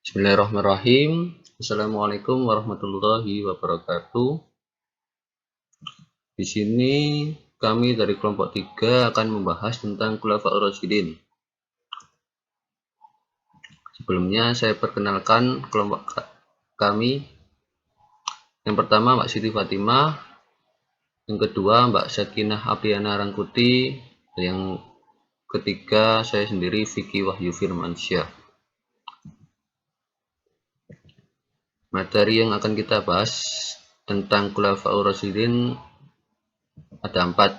Bismillahirrahmanirrahim. Assalamualaikum warahmatullahi wabarakatuh. Di sini kami dari kelompok 3 akan membahas tentang Khulafaur Rasyidin. Sebelumnya saya perkenalkan kelompok kami. Yang pertama Mbak Siti Fatimah, yang kedua Mbak Sakinah Apriana Rangkuti, dan yang ketiga saya sendiri Vicky Wahyu Firmansyah. Materi yang akan kita bahas tentang Khulafaur Rasyidin ada 4.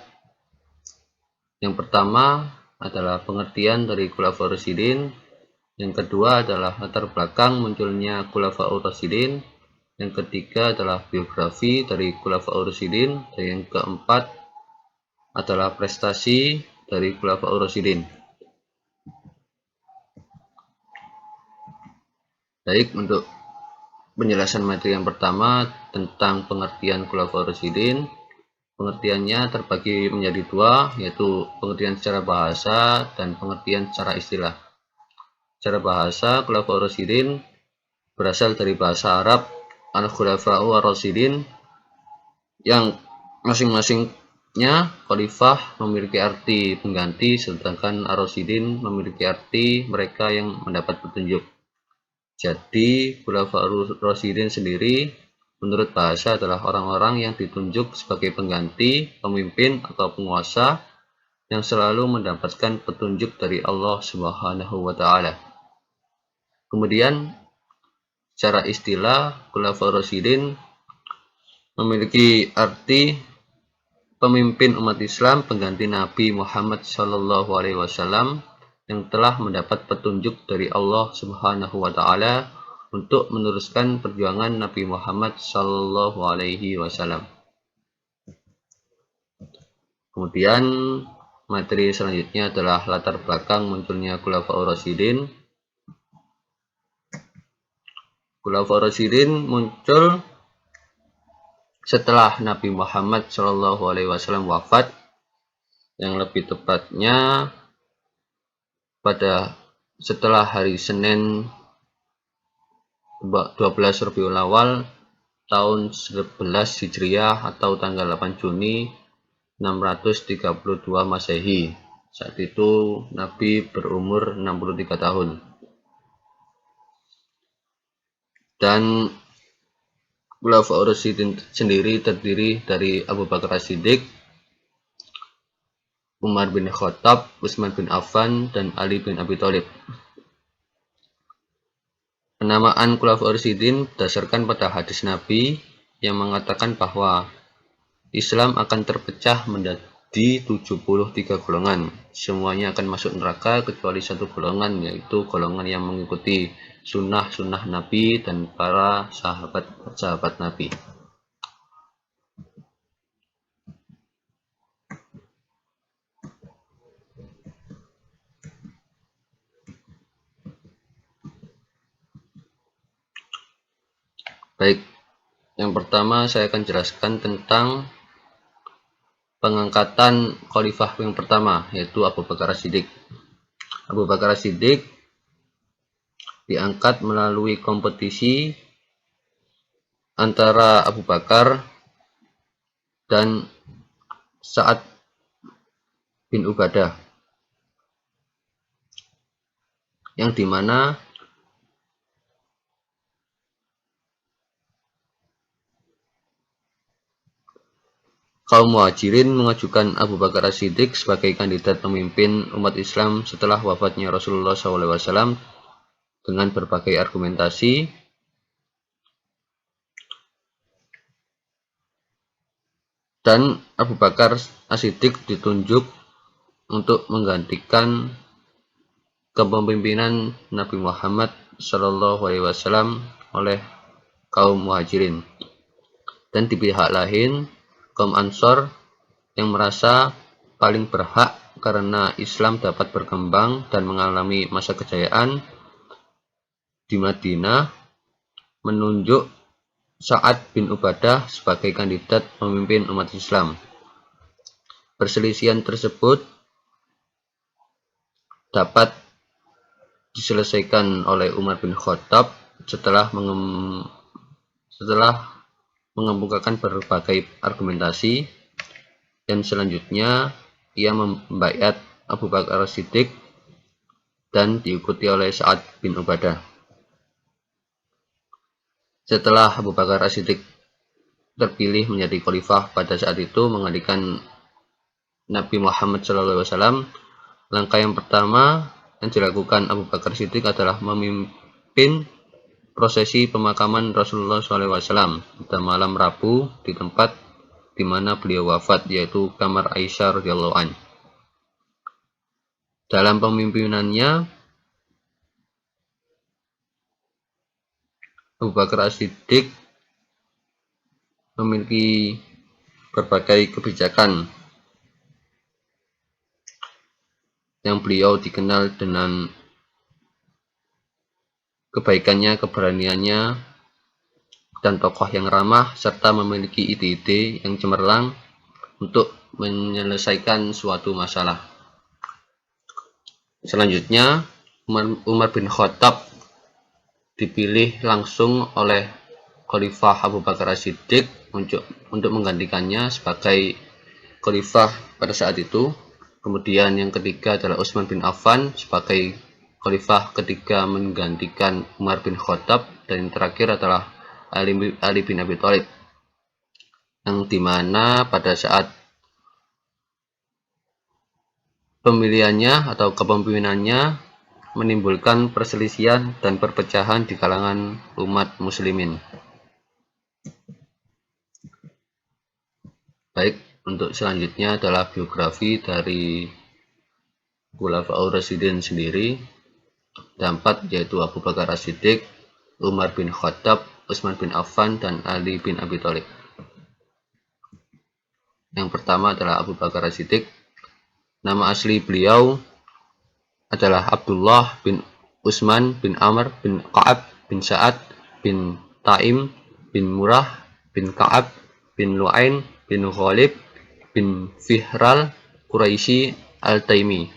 Yang pertama adalah pengertian dari Khulafaur Rasyidin. Yang kedua adalah latar belakang munculnya Khulafaur Rasyidin. Yang ketiga adalah biografi dari Khulafaur Rasyidin. Dan yang keempat adalah prestasi dari Khulafaur Rasyidin. Baik, untuk penjelasan materi yang pertama tentang pengertian Khulafaur Rasyidin. Pengertiannya terbagi menjadi 2, yaitu pengertian secara bahasa dan pengertian secara istilah. Secara bahasa, Khulafaur Rasyidin berasal dari bahasa Arab Al-Khulafa'u Ar-Rasyidin, yang masing-masingnya khalifah memiliki arti pengganti, sedangkan Ar-Rasyidin memiliki arti mereka yang mendapat petunjuk. Jadi Khulafaur Rasyidin sendiri menurut bahasa adalah orang-orang yang ditunjuk sebagai pengganti, pemimpin atau penguasa yang selalu mendapatkan petunjuk dari Allah Subhanahu wa Ta'ala. Kemudian secara istilah, Khulafaur Rasyidin memiliki arti pemimpin umat Islam, pengganti Nabi Muhammad SAW yang telah mendapat petunjuk dari Allah Subhanahu wa Ta'ala untuk meneruskan perjuangan Nabi Muhammad SAW. Kemudian materi selanjutnya adalah latar belakang munculnya Khulafaur Rasyidin. Khulafaur Rasyidin muncul setelah Nabi Muhammad SAW wafat, yang lebih tepatnya pada setelah hari Senin 12 Rabiul Awal tahun 11 Hijriah atau tanggal 8 Juni 632 Masehi. Saat itu Nabi berumur 63 tahun. Dan Khulafaur Rasyidin sendiri terdiri dari Abu Bakar As-Siddiq, Umar bin Khattab, Utsman bin Affan, dan Ali bin Abi Thalib. Penamaan Khulafaur Rasyidin berdasarkan pada hadis Nabi yang mengatakan bahwa Islam akan terpecah menjadi 73 golongan. Semuanya akan masuk neraka kecuali satu golongan, yaitu golongan yang mengikuti sunnah-sunnah Nabi dan para sahabat-sahabat Nabi. Baik, yang pertama saya akan jelaskan tentang pengangkatan khalifah yang pertama, yaitu Abu Bakar As-Siddiq. Abu Bakar As-Siddiq diangkat melalui kompetisi antara Abu Bakar dan Sa'ad bin Ubadah, yang dimana kaum Muhajirin mengajukan Abu Bakar As-Siddiq sebagai kandidat pemimpin umat Islam setelah wafatnya Rasulullah SAW dengan berbagai argumentasi. Dan Abu Bakar As-Siddiq ditunjuk untuk menggantikan kepemimpinan Nabi Muhammad SAW oleh kaum Muhajirin. Dan di pihak lain, kaum Ansor yang merasa paling berhak karena Islam dapat berkembang dan mengalami masa kejayaan di Madinah, menunjuk Sa'ad bin Ubadah sebagai kandidat pemimpin umat Islam. Perselisihan tersebut dapat diselesaikan oleh Umar bin Khattab setelah mengemukakan berbagai argumentasi, dan selanjutnya ia membaiat Abu Bakar As-Siddiq dan diikuti oleh Sa'ad bin Ubadah. Setelah Abu Bakar As-Siddiq terpilih menjadi khalifah pada saat itu menggantikan Nabi Muhammad SAW, langkah yang pertama yang dilakukan Abu Bakar Siddiq adalah memimpin prosesi pemakaman Rasulullah SAW pada malam Rabu di tempat di mana beliau wafat, yaitu kamar Aisyah radhiyallahu anha. Dalam pemimpinannya, Abu Bakar As-Siddiq memiliki berbagai kebijakan yang beliau dikenal dengan kebaikannya, keberaniannya, dan tokoh yang ramah, serta memiliki ide-ide yang cemerlang untuk menyelesaikan suatu masalah. Selanjutnya, Umar bin Khattab dipilih langsung oleh Khalifah Abu Bakar As-Siddiq untuk menggantikannya sebagai khalifah pada saat itu. Kemudian yang ketiga adalah Utsman bin Affan sebagai khalifah ketiga menggantikan Umar bin Khattab, dan yang terakhir adalah Ali bin Abi Thalib, yang dimana pada saat pemilihannya atau kepemimpinannya menimbulkan perselisihan dan perpecahan di kalangan umat muslimin. Baik, untuk selanjutnya adalah biografi dari Khulafaur Rasyidin sendiri. Ada 4, yaitu Abu Bakar As-Siddiq, Umar bin Khattab, Utsman bin Affan, dan Ali bin Abi Thalib. Yang pertama adalah Abu Bakar As-Siddiq. Nama asli beliau adalah Abdullah bin Utsman bin Amr bin Ka'ab bin Sa'ad bin Taim bin Murrah bin Ka'ab bin Lu'ain bin Ghalib bin Fihral Quraisy Al-Taimi,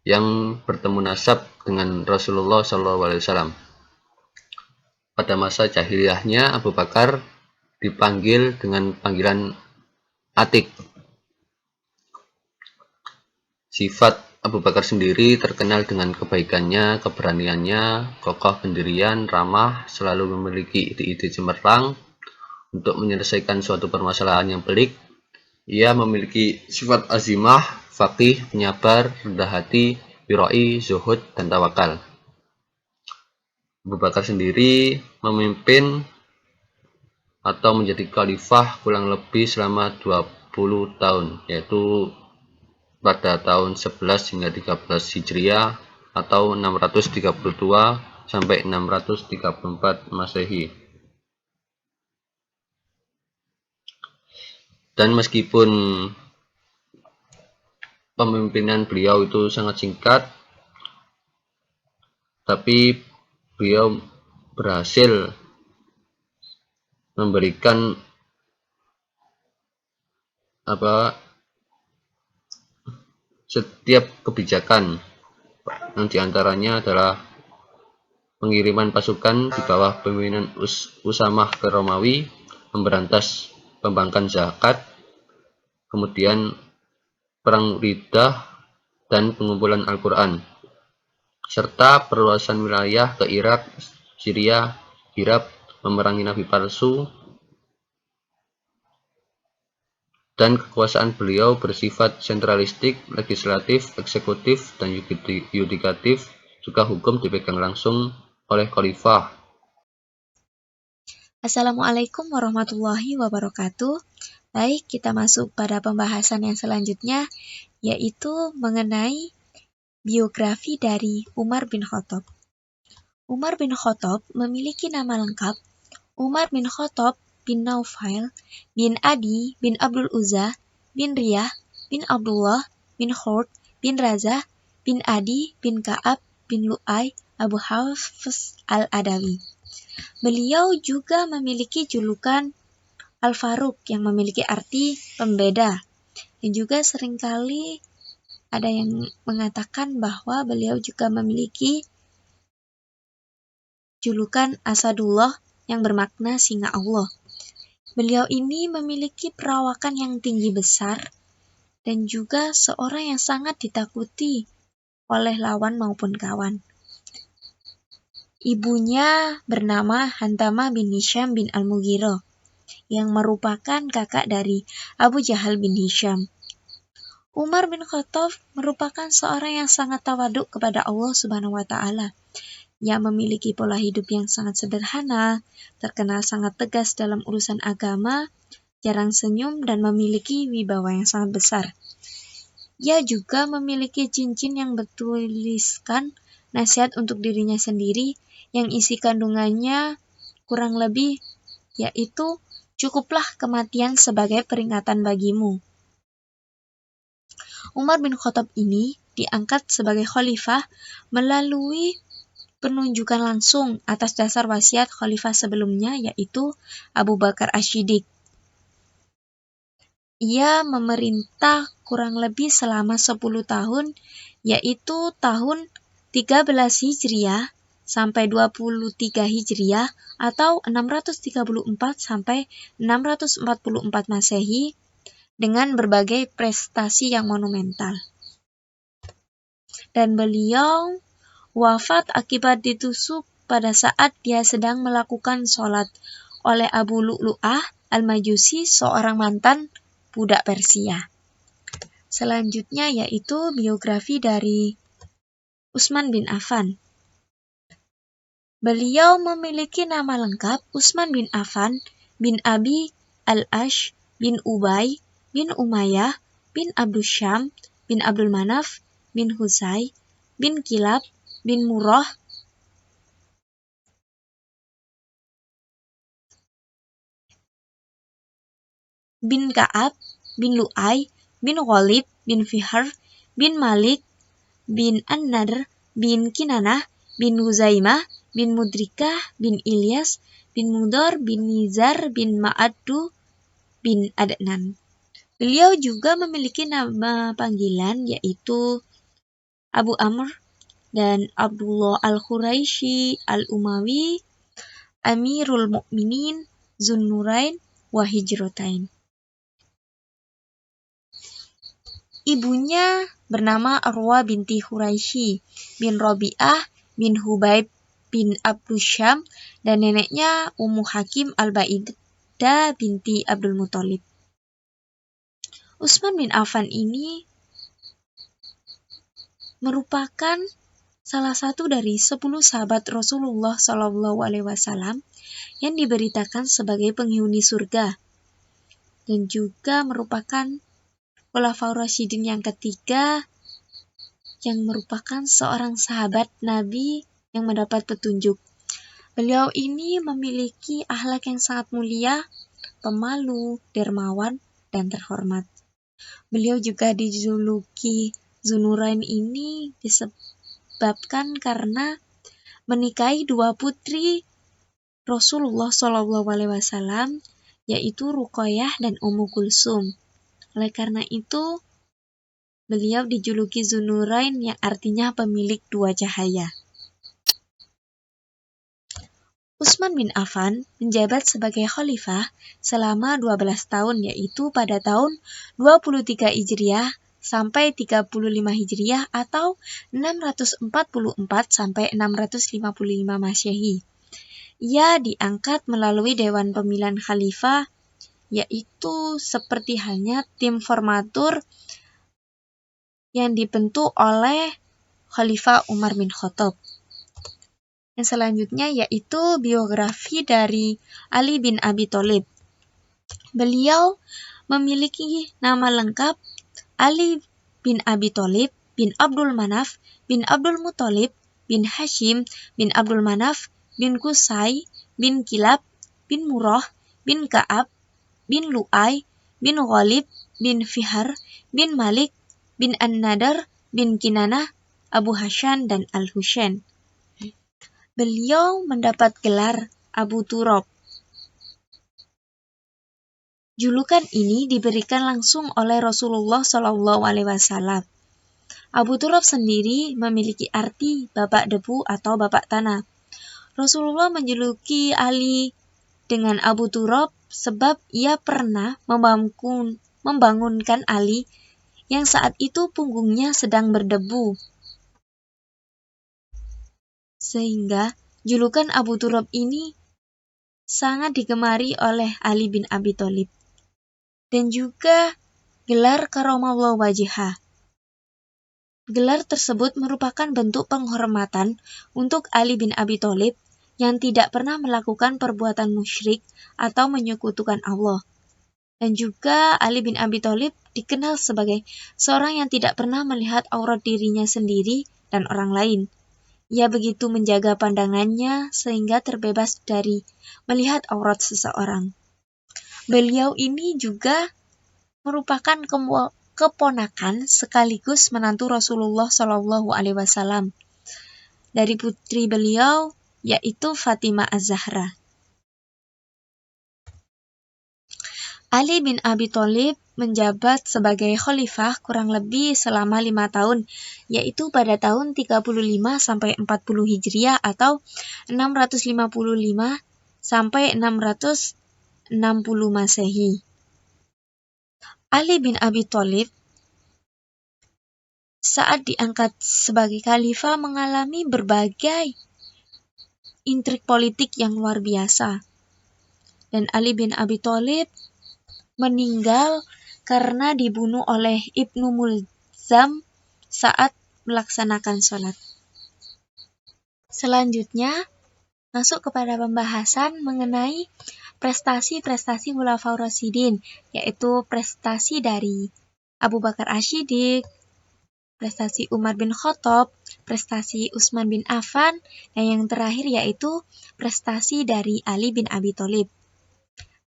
yang bertemu nasab dengan Rasulullah SAW. Pada masa jahiliyahnya, Abu Bakar dipanggil dengan panggilan Atik. Sifat Abu Bakar sendiri terkenal dengan kebaikannya, keberaniannya, kokoh pendirian, ramah, selalu memiliki ide-ide cemerlang untuk menyelesaikan suatu permasalahan yang pelik. Ia memiliki sifat azimah, faqih, penyabar, rendah hati, wira'i, zuhud, dan tawakal. Abu Bakar sendiri memimpin atau menjadi khalifah kurang lebih selama 20 tahun, yaitu pada tahun 11 hingga 13 Hijriah atau 632 sampai 634 Masehi. Dan meskipun pemimpinan beliau itu sangat singkat, tapi beliau berhasil memberikan setiap kebijakan, yang diantaranya adalah pengiriman pasukan di bawah pemimpinan Usamah ke Romawi, memberantas pembangkang zakat, kemudian perang Riddah dan pengumpulan Al-Quran, serta perluasan wilayah ke Irak, Syria, Iraq, memerangi nabi palsu, dan kekuasaan beliau bersifat sentralistik, legislatif, eksekutif, dan yudikatif, juga hukum dipegang langsung oleh khalifah. Assalamualaikum warahmatullahi wabarakatuh. Baik, kita masuk pada pembahasan yang selanjutnya, yaitu mengenai biografi dari Umar bin Khattab. Umar bin Khattab memiliki nama lengkap Umar bin Khattab bin Naufail bin Adi bin Abdul Uzza bin Riyah bin Abdullah bin Khurd bin Razah bin Adi bin Ka'ab bin Lu'ay Abu Hafs al-Adawi. Beliau juga memiliki julukan Al-Faruq yang memiliki arti pembeda, dan juga seringkali ada yang mengatakan bahwa beliau juga memiliki julukan Asadullah yang bermakna singa Allah. Beliau ini memiliki perawakan yang tinggi besar dan juga seorang yang sangat ditakuti oleh lawan maupun kawan. Ibunya bernama Hantamah bin Hisham bin Al-Mughirah, yang merupakan kakak dari Abu Jahal bin Hisham. Umar bin Khattab merupakan seorang yang sangat tawaduk kepada Allah Subhanahu wa Ta'ala, yang memiliki pola hidup yang sangat sederhana, terkenal sangat tegas dalam urusan agama, jarang senyum, dan memiliki wibawa yang sangat besar. Ia juga memiliki cincin yang bertuliskan nasihat untuk dirinya sendiri, yang isi kandungannya kurang lebih yaitu, cukuplah kematian sebagai peringatan bagimu. Umar bin Khattab ini diangkat sebagai khalifah melalui penunjukan langsung atas dasar wasiat khalifah sebelumnya, yaitu Abu Bakar Asy-Syiddiq. Ia memerintah kurang lebih selama 10 tahun, yaitu tahun 13 Hijriah sampai 23 Hijriah atau 634 sampai 644 Masehi, dengan berbagai prestasi yang monumental. Dan beliau wafat akibat ditusuk pada saat dia sedang melakukan sholat oleh Abu Lu'lu'ah Al-Majusi, seorang mantan budak Persia. Selanjutnya yaitu biografi dari Utsman bin Affan. Beliau memiliki nama lengkap Utsman bin Affan bin Abi Al-Ash bin Ubay bin Umayyah bin Abdul Syam bin Abdul Manaf bin Husay bin Kilab bin Murrah bin Ka'ab bin Lu'ay bin Ghalib bin Fihr bin Malik bin An-Nadr bin Kinanah bin Huzaimah bin Mudrikah bin Ilyas bin Mudor bin Nizar bin Ma'addu bin Adnan. Beliau juga memiliki nama panggilan yaitu Abu Amr dan Abdullah Al-Quraisy Al-Umawi, Amirul Mukminin, Zunnurain, wa Hijratain. Ibunya bernama Arwa binti Quraisy bin Rabi'ah bin Hubaib bin Abdul Syam, dan neneknya Ummu Hakim Al-Baidah binti Abdul Muthalib. Utsman bin Affan ini merupakan salah satu dari 10 sahabat Rasulullah SAW yang diberitakan sebagai penghuni surga, dan juga merupakan Khulafaur Rasyidin yang ketiga, yang merupakan seorang sahabat Nabi yang mendapat petunjuk. Beliau ini memiliki akhlak yang sangat mulia, pemalu, dermawan, dan terhormat. Beliau juga dijuluki Zunnurain ini disebabkan karena menikahi 2 putri Rasulullah SAW, yaitu Ruqayyah dan Ummu Kulsum. Oleh karena itu, beliau dijuluki Zunnurain, yang artinya pemilik 2 cahaya. Utsman bin Affan menjabat sebagai khalifah selama 12 tahun, yaitu pada tahun 23 Hijriah sampai 35 Hijriah atau 644 sampai 655 Masehi. Ia diangkat melalui Dewan Pemilihan Khalifah, yaitu seperti halnya tim formatur yang dibentuk oleh Khalifah Umar bin Khattab. Yang selanjutnya yaitu biografi dari Ali bin Abi Thalib. Beliau memiliki nama lengkap Ali bin Abi Thalib bin Abdul Manaf bin Abdul Muthalib bin Hashim bin Abdul Manaf bin Qusay bin Kilab bin Murrah bin Ka'ab bin Lu'ay bin Ghalib bin Fihr bin Malik bin An-Nadr bin Kinanah, Abu Hasyan, dan Al-Husain. Beliau mendapat gelar Abu Turab. Julukan ini diberikan langsung oleh Rasulullah SAW. Abu Turab sendiri memiliki arti bapak debu atau bapak tanah. Rasulullah menjuluki Ali dengan Abu Turab sebab ia pernah membangunkan Ali yang saat itu punggungnya sedang berdebu. Sehingga julukan Abu Turab ini sangat digemari oleh Ali bin Abi Thalib. Dan juga gelar karamallahu wajhah. Gelar tersebut merupakan bentuk penghormatan untuk Ali bin Abi Thalib yang tidak pernah melakukan perbuatan musyrik atau menyekutukan Allah. Dan juga Ali bin Abi Thalib dikenal sebagai seorang yang tidak pernah melihat aurat dirinya sendiri dan orang lain. Ia begitu menjaga pandangannya sehingga terbebas dari melihat aurat seseorang. Beliau ini juga merupakan keponakan sekaligus menantu Rasulullah Shallallahu Alaihi Wasallam dari putri beliau yaitu Fatimah Az-Zahra. Ali bin Abi Thalib menjabat sebagai khalifah kurang lebih selama 5 tahun, yaitu pada tahun 35 sampai 40 Hijriah atau 655 sampai 660 Masehi. Ali bin Abi Thalib saat diangkat sebagai khalifah mengalami berbagai intrik politik yang luar biasa. Dan Ali bin Abi Thalib meninggal karena dibunuh oleh Ibnu Mulzam saat melaksanakan sholat. Selanjutnya, masuk kepada pembahasan mengenai prestasi-prestasi Khulafaur Rasyidin, yaitu prestasi dari Abu Bakar Asy-Syiddiq, prestasi Umar bin Khattab, prestasi Utsman bin Affan, dan yang terakhir yaitu prestasi dari Ali bin Abi Thalib.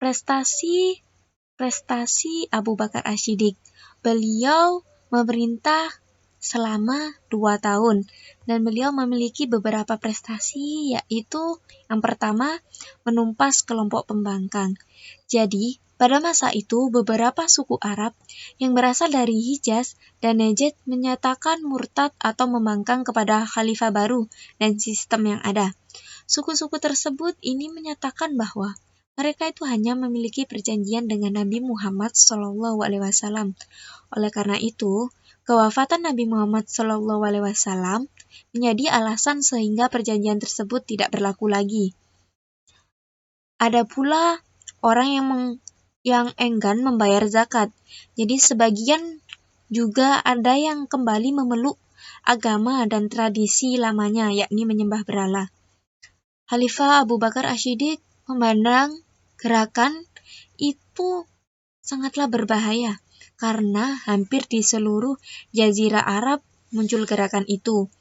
Prestasi Abu Bakar Asy-Syiddiq. Beliau memerintah selama 2 tahun dan beliau memiliki beberapa prestasi, yaitu yang pertama menumpas kelompok pembangkang. Jadi, pada masa itu beberapa suku Arab yang berasal dari Hijaz dan Najd menyatakan murtad atau membangkang kepada khalifah baru dan sistem yang ada. Suku-suku tersebut ini menyatakan bahwa mereka itu hanya memiliki perjanjian dengan Nabi Muhammad SAW. Oleh karena itu, kewafatan Nabi Muhammad SAW menjadi alasan sehingga perjanjian tersebut tidak berlaku lagi. Ada pula orang yang enggan membayar zakat. Jadi sebagian juga ada yang kembali memeluk agama dan tradisi lamanya, yakni menyembah berhala. Khalifah Abu Bakar Asy-Syiddiq memandang gerakan itu sangatlah berbahaya karena hampir di seluruh jazirah Arab muncul gerakan itu.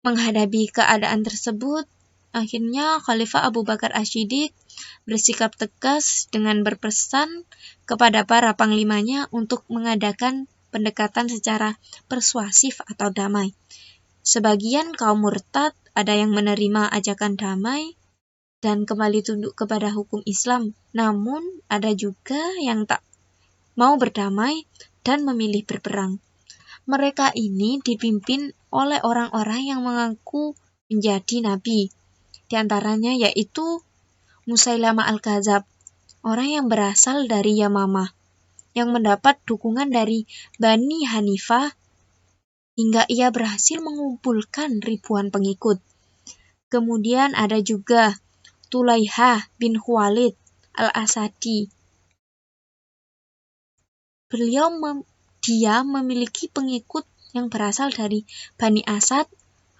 Menghadapi keadaan tersebut, akhirnya Khalifah Abu Bakar Asy-Syiddiq bersikap tegas dengan berpesan kepada para panglimanya untuk mengadakan pendekatan secara persuasif atau damai. Sebagian kaum murtad ada yang menerima ajakan damai dan kembali tunduk kepada hukum Islam. Namun, ada juga yang tak mau berdamai dan memilih berperang. Mereka ini dipimpin oleh orang-orang yang mengaku menjadi nabi. Di antaranya yaitu Musailamah Al-Kadzab, orang yang berasal dari Yamamah, yang mendapat dukungan dari Bani Hanifah hingga ia berhasil mengumpulkan ribuan pengikut. Kemudian ada juga Tulaihah bin Khuwailid Al-Asadi. Dia memiliki pengikut yang berasal dari Bani Asad,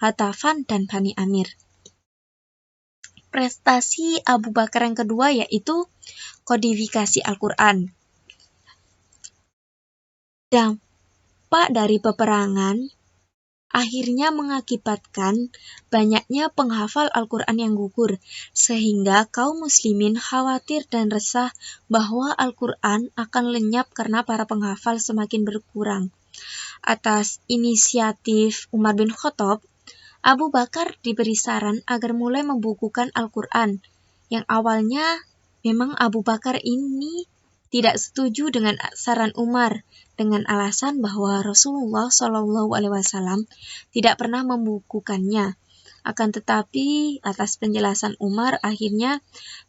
Ghatafan, dan Bani Amir. Prestasi Abu Bakar yang kedua yaitu kodifikasi Al-Quran. Dampak dari peperangan akhirnya mengakibatkan banyaknya penghafal Al-Quran yang gugur, sehingga kaum muslimin khawatir dan resah bahwa Al-Quran akan lenyap karena para penghafal semakin berkurang. Atas inisiatif Umar bin Khattab, Abu Bakar diberi saran agar mulai membukukan Al-Quran, yang awalnya memang Abu Bakar ini tidak setuju dengan saran Umar dengan alasan bahwa Rasulullah SAW tidak pernah membukukannya. Akan tetapi, atas penjelasan Umar, akhirnya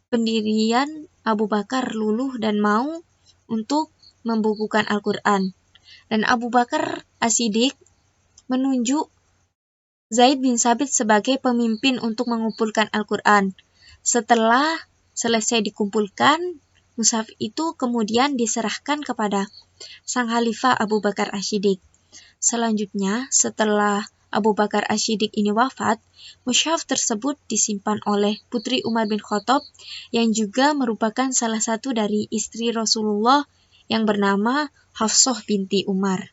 pendirian Abu Bakar luluh dan mau untuk membukukan Al-Quran. Dan Abu Bakar As-Siddiq menunjuk Zaid bin Sabit sebagai pemimpin untuk mengumpulkan Al-Quran. Setelah selesai dikumpulkan, mushaf itu kemudian diserahkan kepada sang khalifah Abu Bakar As-Siddiq. Selanjutnya, setelah Abu Bakar As-Siddiq ini wafat, mushaf tersebut disimpan oleh putri Umar bin Khattab yang juga merupakan salah satu dari istri Rasulullah yang bernama Hafsah binti Umar.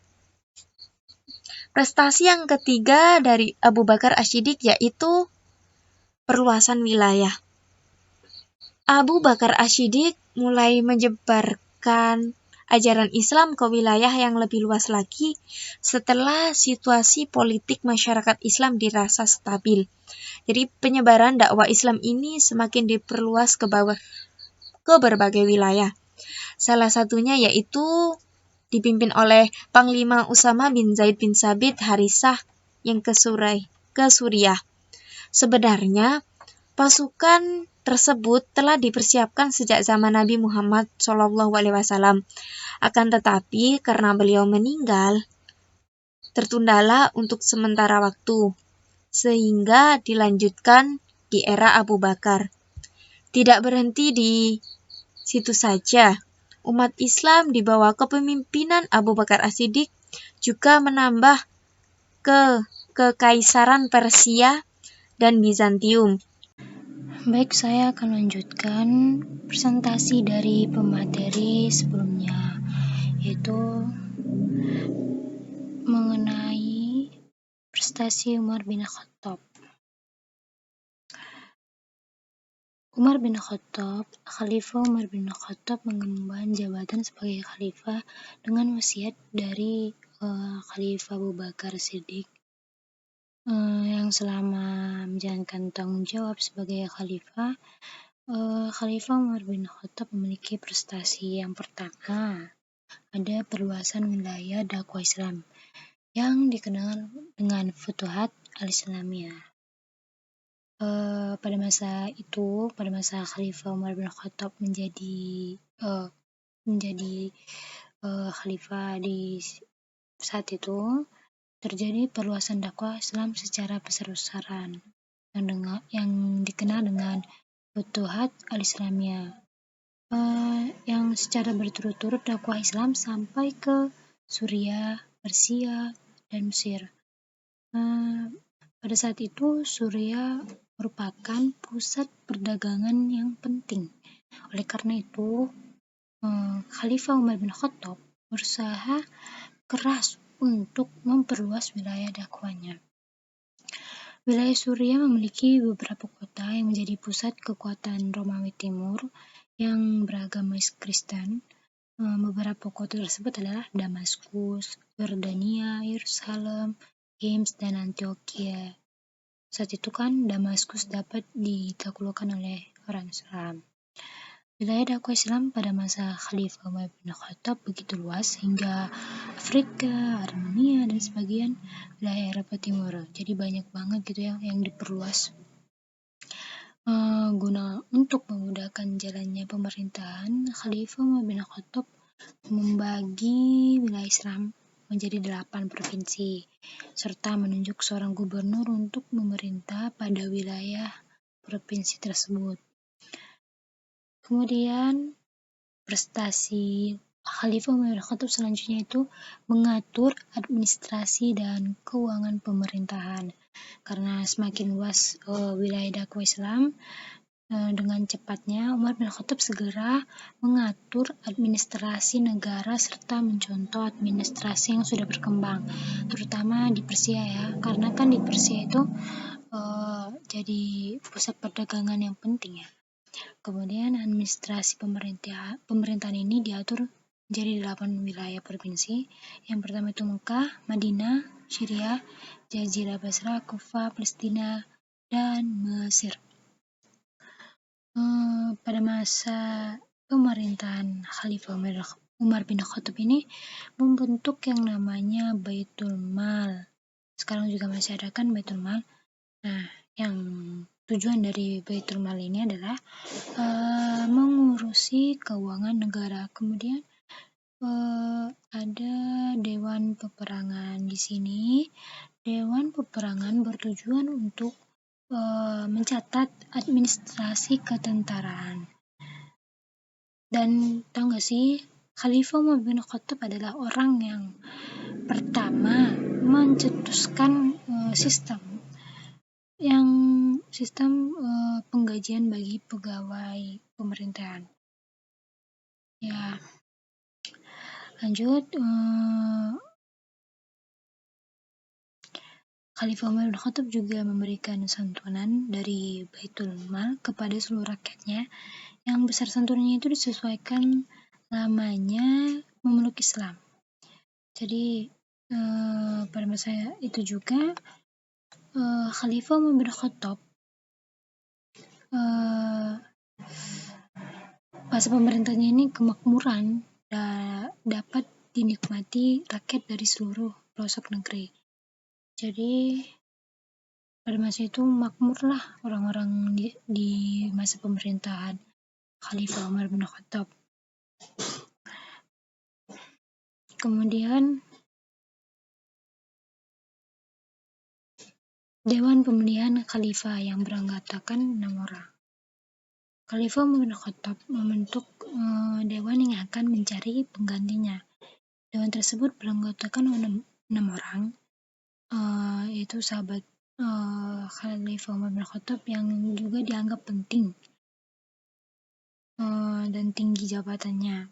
Prestasi yang ketiga dari Abu Bakar As-Siddiq yaitu perluasan wilayah. Abu Bakar As-Siddiq mulai menyebarkan ajaran Islam ke wilayah yang lebih luas lagi setelah situasi politik masyarakat Islam dirasa stabil. Jadi penyebaran dakwah Islam ini semakin diperluas ke berbagai wilayah. Salah satunya yaitu dipimpin oleh Panglima Usama bin Zaid bin Sabit Harisah yang ke Suriah. Sebenarnya pasukan tersebut telah dipersiapkan sejak zaman Nabi Muhammad SAW. Akan tetapi karena beliau meninggal, tertundalah untuk sementara waktu, sehingga dilanjutkan di era Abu Bakar. Tidak berhenti di situ saja, umat Islam di bawah kepemimpinan Abu Bakar As-Siddiq juga menambah ke Kekaisaran Persia dan Bizantium. Baik, saya akan lanjutkan presentasi dari pemateri sebelumnya, yaitu mengenai prestasi Umar bin Khattab. Khalifah Umar bin Khattab mengemban jabatan sebagai khalifah dengan wasiat dari Khalifah Abu Bakar Siddiq yang selama menjalankan tanggung jawab sebagai khalifah. Khalifah Umar bin Khattab memiliki prestasi yang pertama, ada perluasan wilayah dakwah Islam yang dikenal dengan Futuhat al-Islamiyah. Pada masa Khalifah Umar bin Khattab menjadi khalifah di saat itu, terjadi perluasan dakwah Islam secara besar-besaran yang dikenal dengan Futuhat al-Islamiyah, yang secara berturut-turut dakwah Islam sampai ke Suriah, Persia, dan Mesir. Pada saat itu Suriah merupakan pusat perdagangan yang penting. Oleh karena itu, Khalifah Umar bin Khattab berusaha keras untuk memperluas wilayah dakwahnya. Wilayah Suriah memiliki beberapa kota yang menjadi pusat kekuatan Romawi Timur yang beragama Kristen. Beberapa kota tersebut adalah Damaskus, Yordania, Yerusalem, Hims, dan Antioquia. Saat itu kan Damaskus dapat ditaklukkan oleh orang Islam. Wilayah dakwah Islam pada masa Khalifah Umar bin Khattab begitu luas hingga Afrika, Armenia, dan sebagian wilayah Eropa Timur. Jadi banyak banget gitu ya yang diperluas. Guna untuk memudahkan jalannya pemerintahan, Khalifah Umar bin Khattab membagi wilayah Islam menjadi 8 provinsi, serta menunjuk seorang gubernur untuk memerintah pada wilayah provinsi tersebut. Kemudian prestasi Khalifah Umar bin Khattab selanjutnya itu mengatur administrasi dan keuangan pemerintahan. Karena semakin luas wilayah dakwah Islam, dengan cepatnya Umar bin Khattab segera mengatur administrasi negara serta mencontoh administrasi yang sudah berkembang, terutama di Persia ya, karena kan di Persia itu jadi pusat perdagangan yang penting ya. Kemudian administrasi pemerintahan ini diatur menjadi 8 wilayah provinsi. Yang pertama itu Mekah, Madinah, Syria, Jazirah Basra, Kufah, Palestina, dan Mesir. Pada masa pemerintahan Khalifah Umar bin Khattab ini membentuk yang namanya Baitul Mal. Sekarang juga masih ada kan Baitul Mal. Nah, yang tujuan dari Baitul Mal ini adalah mengurusi keuangan negara. Kemudian ada Dewan Peperangan di sini. Dewan Peperangan bertujuan untuk mencatat administrasi ketentaraan. Dan tahu nggak sih, Khalifah Umar bin Khattab adalah orang yang pertama mencetuskan sistem penggajian bagi pegawai pemerintahan. Ya, lanjut. Khalifah Umar bin Khattab juga memberikan santunan dari Baitul Mal kepada seluruh rakyatnya, yang besar santunannya itu disesuaikan lamanya memeluk Islam. Jadi pada masa itu juga Khalifah Umar bin Khattab masa pemerintahnya ini kemakmuran dapat dinikmati rakyat dari seluruh pelosok negeri. Jadi pada masa itu makmurlah orang-orang di masa pemerintahan Khalifah Umar bin Khattab. Kemudian Dewan Pemilihan Khalifah yang beranggotakan 6 orang. Khalifah Umar bin Khattab membentuk dewan yang akan mencari penggantinya. Dewan tersebut beranggotakan 6 orang, yaitu sahabat Khalifah Umar bin Khattab yang juga dianggap penting dan tinggi jabatannya.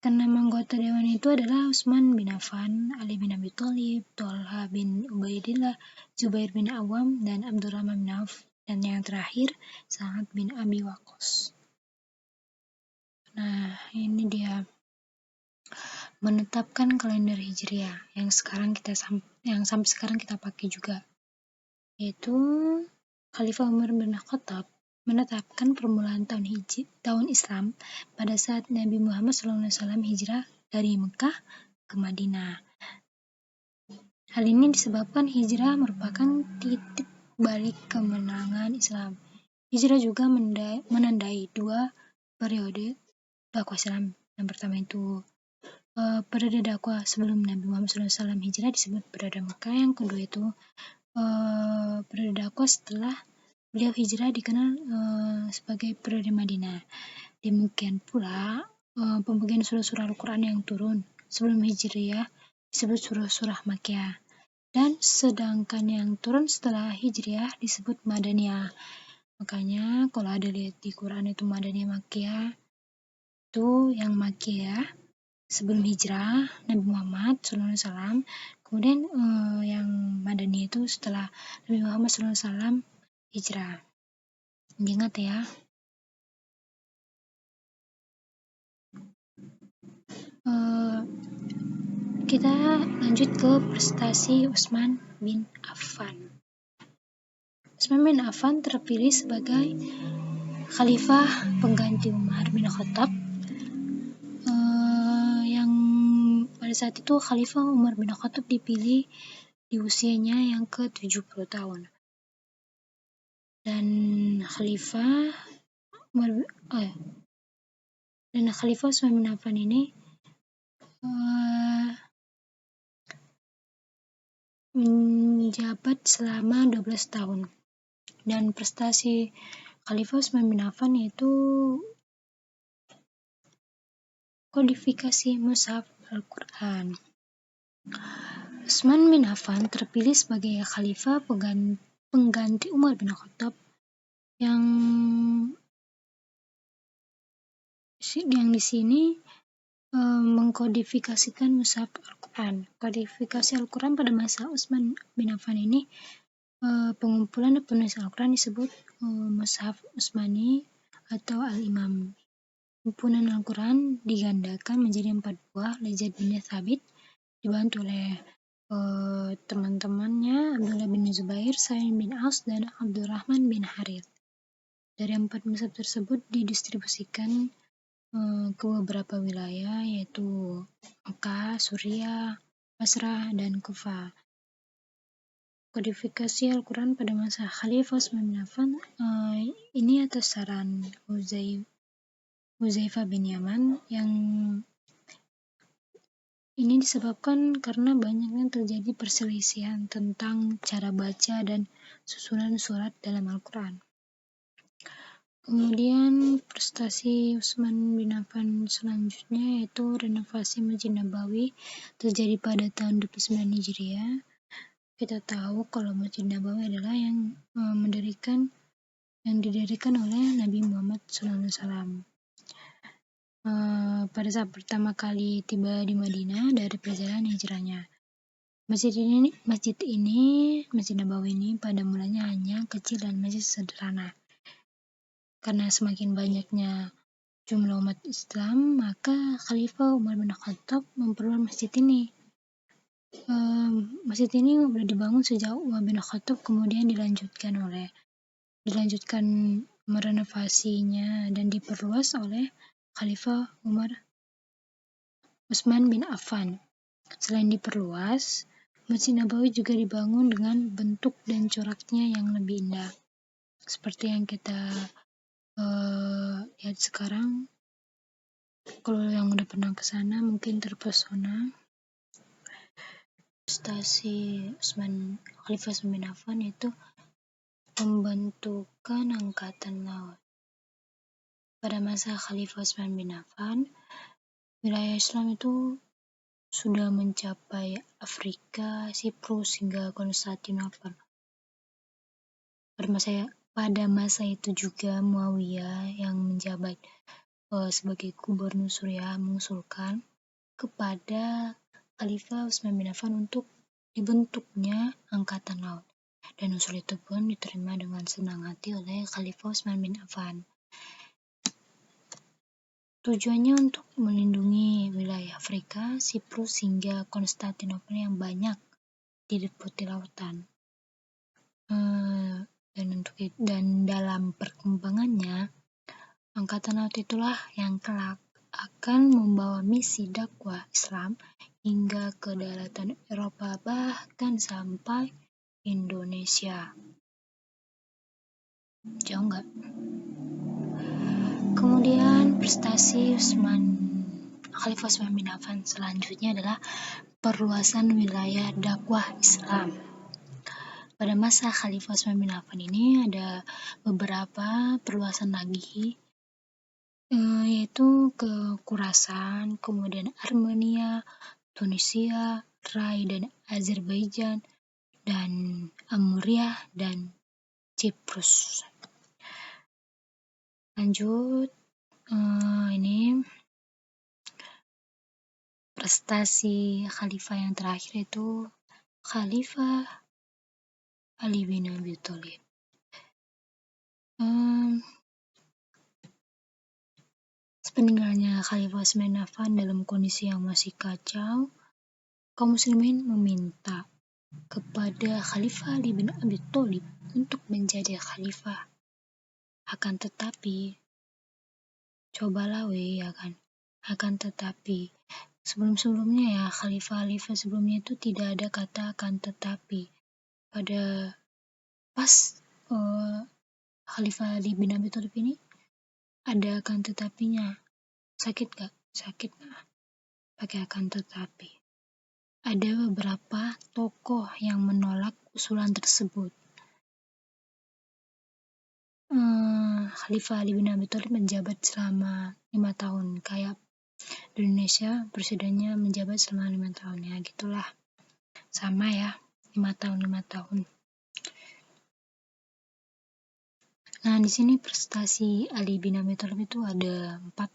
Keenam anggota dewan itu adalah Utsman bin Affan, Ali bin Abi Thalib, Thalha bin Ubaidillah, Zubair bin Awam, dan Abdurrahman bin Auf, dan yang terakhir Sa'ad bin Abi Waqqas. Nah, ini dia menetapkan kalender Hijriah yang sampai sekarang kita pakai juga, yaitu Khalifah Umar bin Khattab menetapkan permulaan tahun Islam pada saat Nabi Muhammad SAW hijrah dari Mekah ke Madinah. Hal ini disebabkan hijrah merupakan titik balik kemenangan Islam. Hijrah juga menandai 2 periode dakwah Islam. Yang pertama itu periode dakwah sebelum Nabi Muhammad SAW hijrah disebut periode Mekah. Yang kedua itu periode dakwah setelah beliau hijrah dikenal sebagai periode Madinah. Demikian pula pembagian surah-surah Al-Quran yang turun sebelum hijriah disebut surah-surah Makkiyah, dan sedangkan yang turun setelah hijriah disebut Madaniyah. Makanya kalau ada lihat di Quran itu Madaniyah, Makkiyah, itu yang Makkiyah sebelum hijrah Nabi Muhammad SAW. Kemudian yang Madaniyah itu setelah Nabi Muhammad SAW hijrah. Ingat ya. Kita lanjut ke prestasi Utsman bin Affan. Utsman bin Affan terpilih sebagai khalifah pengganti Umar bin Khattab. Yang pada saat itu Khalifah Umar bin Khattab dipilih di usianya yang ke-70 tahun. Dan Khalifah Utsman bin Affan ini menjabat selama 12 tahun. Dan prestasi Khalifah Utsman bin Affan yaitu kodifikasi mushaf Al-Quran. Utsman bin Affan terpilih sebagai khalifah pengganti Umar bin Khattab yang di sini mengkodifikasikan mushaf Al-Quran. Kodifikasi Al-Quran pada masa Utsman bin Affan ini, pengumpulan penulis Al-Quran disebut mushaf Utsmani atau Al-Imam. Kumpulan Al-Quran digandakan menjadi 4 buah oleh Zaid bin Thabit, dibantu oleh teman-temannya Abdullah bin Zubair, Sa'id bin Aus, dan Abdurrahman bin Harith. Dari 4 mushaf tersebut didistribusikan ke beberapa wilayah, yaitu Mekah, Suriah, Basrah, dan Kufah. kodifikasi Al-Quran pada masa Khalifah Utsman bin Affan ini atas saran Hudzaifah bin Yaman, yang ini disebabkan karena banyaknya terjadi perselisihan tentang cara baca dan susunan surat dalam Al-Quran. Kemudian prestasi Utsman bin Affan selanjutnya yaitu renovasi Masjid Nabawi terjadi pada tahun 29 Hijriah. Kita tahu kalau Masjid Nabawi adalah yang didirikan oleh Nabi Muhammad SAW. Pada saat pertama kali tiba di Madinah dari perjalanan hijrahnya. Masjid Nabawi ini pada mulanya hanya kecil dan masih sederhana. Karena semakin banyaknya jumlah umat Islam, maka Khalifah Umar bin Khattab memperluas masjid ini. Masjid ini sudah dibangun sejak Umar bin Khattab, kemudian dilanjutkan merenovasinya dan diperluas oleh Khalifah Utsman bin Affan. Selain diperluas, Masjid Nabawi juga dibangun dengan bentuk dan coraknya yang lebih indah. Seperti yang kita lihat sekarang. Kalau yang udah pernah ke sana mungkin terpesona. Prestasi Khalifah Utsman bin Affan itu pembentukan angkatan laut. Pada masa Khalifah Utsman bin Affan, wilayah Islam itu sudah mencapai Afrika, Siprus, hingga Konstantinopel. Pada masa itu juga Muawiyah yang menjabat sebagai gubernur Suriah mengusulkan kepada Khalifah Utsman bin Affan untuk dibentuknya angkatan laut, dan usul itu pun diterima dengan senang hati oleh Khalifah Utsman bin Affan. Tujuannya untuk melindungi wilayah Afrika, Siprus, hingga Konstantinopel yang banyak diliputi lautan. Dan dalam perkembangannya, angkatan laut itulah yang kelak akan membawa misi dakwah Islam hingga ke daratan Eropa, bahkan sampai Indonesia. Jauh nggak? Kemudian prestasi Khalifah Utsman bin Affan selanjutnya adalah perluasan wilayah dakwah Islam. Pada masa Khalifah Utsman bin Affan ini ada beberapa perluasan lagi, yaitu ke Khurasan, kemudian Armenia, Tunisia, Rai dan Azerbaijan, dan Amuriah dan Cyprus. Lanjut, ini prestasi Khalifah yang terakhir itu Khalifah Ali bin Abi Thalib. Sepeninggalnya Khalifah Utsman bin Affan dalam kondisi yang masih kacau, kaum muslimin meminta kepada Khalifah Ali bin Abi Thalib untuk menjadi khalifah. Akan tetapi sebelum-sebelumnya ya, khalifah sebelumnya itu tidak ada kata akan tetapi. Pada pas Khalifah Ali bin Abi Thalib ini ada akan tetapinya. Sakit gak? Sakit gak? Pakai akan tetapi. Ada beberapa tokoh yang menolak usulan tersebut. Khalifah Ali bin Abi Thalib menjabat selama 5 tahun. Kayak di Indonesia, presidennya menjabat selama 5 tahun. Ya gitulah. Sama ya, 5 tahun. Nah, di sini prestasi Ali bin Abi Thalib itu ada 4.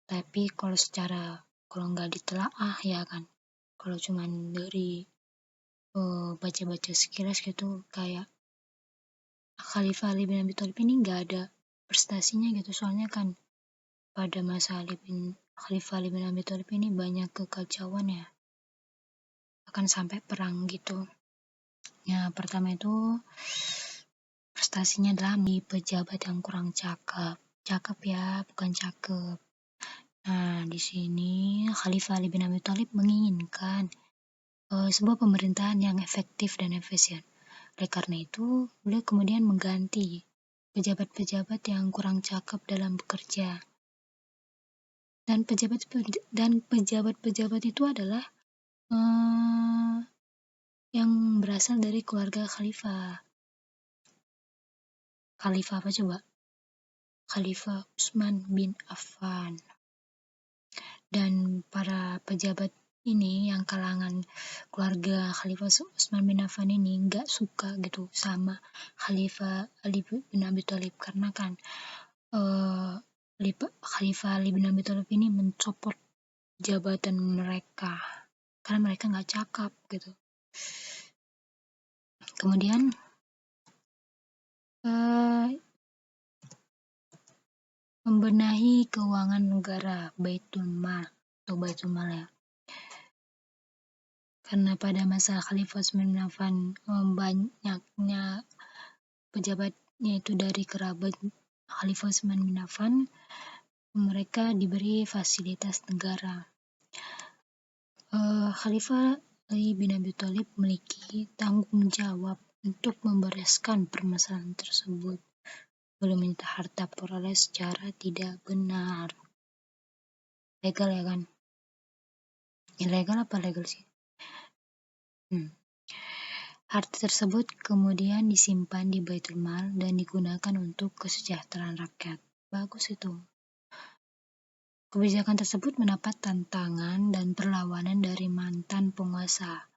Tapi kalau nggak ditelaah ya kan, kalau cuman dari baca-baca sekilas gitu, kayak Khalifah Ali bin Abi Thalib ini nggak ada prestasinya gitu. Soalnya kan pada masa Khalifah Ali bin Abi Thalib ini banyak kekacauan ya, akan sampai perang gitu. Ya, pertama itu prestasinya adalah pejabat yang kurang cakep ya, bukan cakep. Nah, di sini Khalifah Ali bin Abi Thalib menginginkan sebuah pemerintahan yang efektif dan efisien. Oleh karena itu, beliau kemudian mengganti pejabat-pejabat yang kurang cakap dalam bekerja. Dan pejabat-pejabat itu adalah yang berasal dari keluarga khalifah. Khalifah apa coba? Khalifah Utsman bin Affan. Dan para pejabat ini yang kalangan keluarga Khalifah Utsman bin Affan ini nggak suka gitu sama Khalifah Ali bin Abi Thalib, karena kan Khalifah Ali bin Abi Thalib ini mencopot jabatan mereka karena mereka nggak cakap gitu. Kemudian membenahi keuangan negara, Baitul Mal ya. Karena pada masa Khalifah Utsman bin Affan banyaknya pejabatnya itu dari kerabat Khalifah Utsman bin Affan, mereka diberi fasilitas negara. Khalifah Ali bin Abi Thalib memiliki tanggung jawab untuk membereskan permasalahan tersebut, belum menyita harta peroleh secara tidak benar. Legal ya kan? Ilegal apa legal sih? Harta tersebut kemudian disimpan di Baitul Mal dan digunakan untuk kesejahteraan rakyat. Bagus itu. Kebijakan tersebut mendapat tantangan dan perlawanan dari mantan penguasa.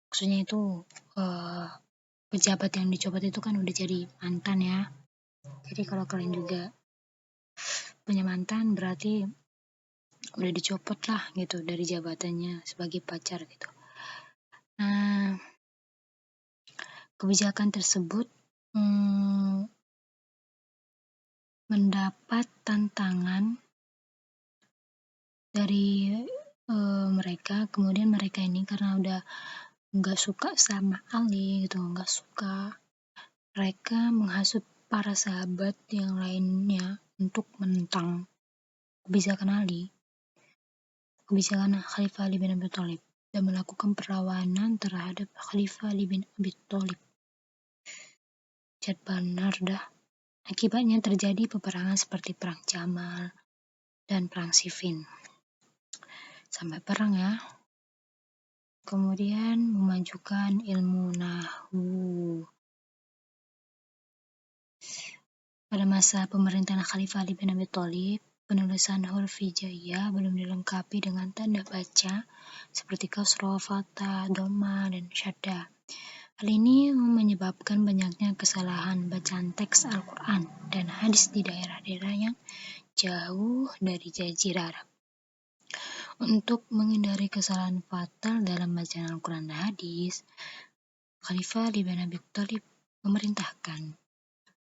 Maksudnya itu pejabat yang dicopot itu kan udah jadi mantan ya. Jadi kalau kalian juga punya mantan berarti udah dicopot lah gitu dari jabatannya sebagai pacar gitu. Nah, kebijakan tersebut mendapat tantangan dari mereka. Kemudian mereka ini karena udah nggak suka sama Ali gitu, nggak suka, mereka menghasut para sahabat yang lainnya untuk menentang kebijakan Khalifah Ali bin Abi Thalib dan melakukan perlawanan terhadap Khalifah Ali bin Abi Thalib. Jad benar dah. Akibatnya terjadi peperangan seperti Perang Jamal dan Perang Siffin. Sampai perang ya. Kemudian memajukan ilmu nahwu. Pada masa pemerintahan Khalifah Ali bin Abi Thalib, penulisan huruf hijaiyah belum dilengkapi dengan tanda baca seperti kasroh, fathah, dhamma, dan syaddah. Hal ini menyebabkan banyaknya kesalahan bacaan teks Al-Quran dan hadis di daerah-daerah yang jauh dari Jazirah Arab. Untuk menghindari kesalahan fatal dalam bacaan Al-Quran dan hadis, Khalifah Ali bin Abi Thalib memerintahkan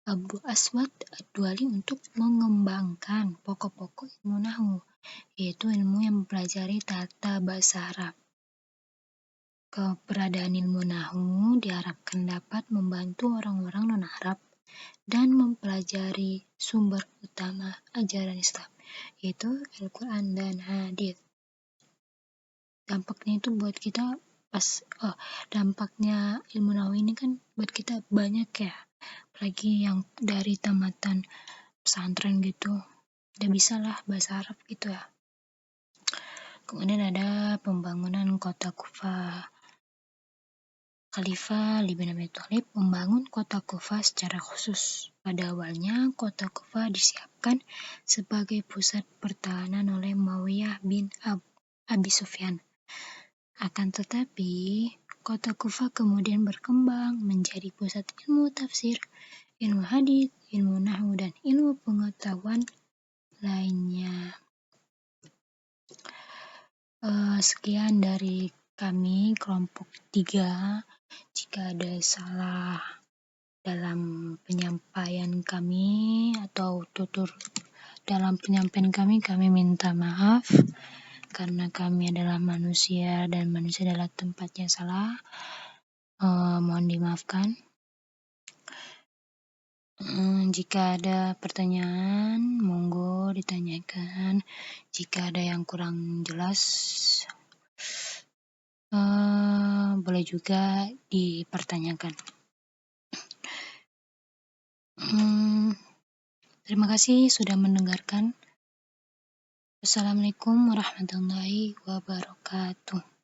Abu Aswad Ad-Duali untuk mengembangkan pokok-pokok ilmu nahwu, yaitu ilmu yang mempelajari tata bahasa Arab. Keberadaan ilmu nahwu diharapkan dapat membantu orang-orang non-Arab dan mempelajari sumber utama ajaran Islam, yaitu Al-Quran dan hadis. Dampaknya itu buat kita dampaknya ilmu nahwu ini kan buat kita banyak ya. Apalagi yang dari tamatan pesantren gitu, udah bisa lah bahasa Arab gitu ya. Kemudian ada pembangunan kota Kufah. Khalifah Ali bin Abi Thalib membangun kota Kufah secara khusus. Pada awalnya, kota Kufah disiapkan sebagai pusat pertahanan oleh Muawiyah bin Abi Sufyan. Akan tetapi, kota Kufah kemudian berkembang menjadi pusat ilmu tafsir, ilmu hadis, ilmu nahwu, dan ilmu pengetahuan lainnya. Sekian dari kami kelompok 3. Jika ada salah dalam penyampaian kami atau tutur dalam penyampaian kami minta maaf karena kami adalah manusia dan manusia adalah tempatnya salah. Mohon dimaafkan. Jika ada pertanyaan, monggo ditanyakan. Jika ada yang kurang jelas, boleh juga dipertanyakan. Terima kasih sudah mendengarkan. Assalamualaikum warahmatullahi wabarakatuh.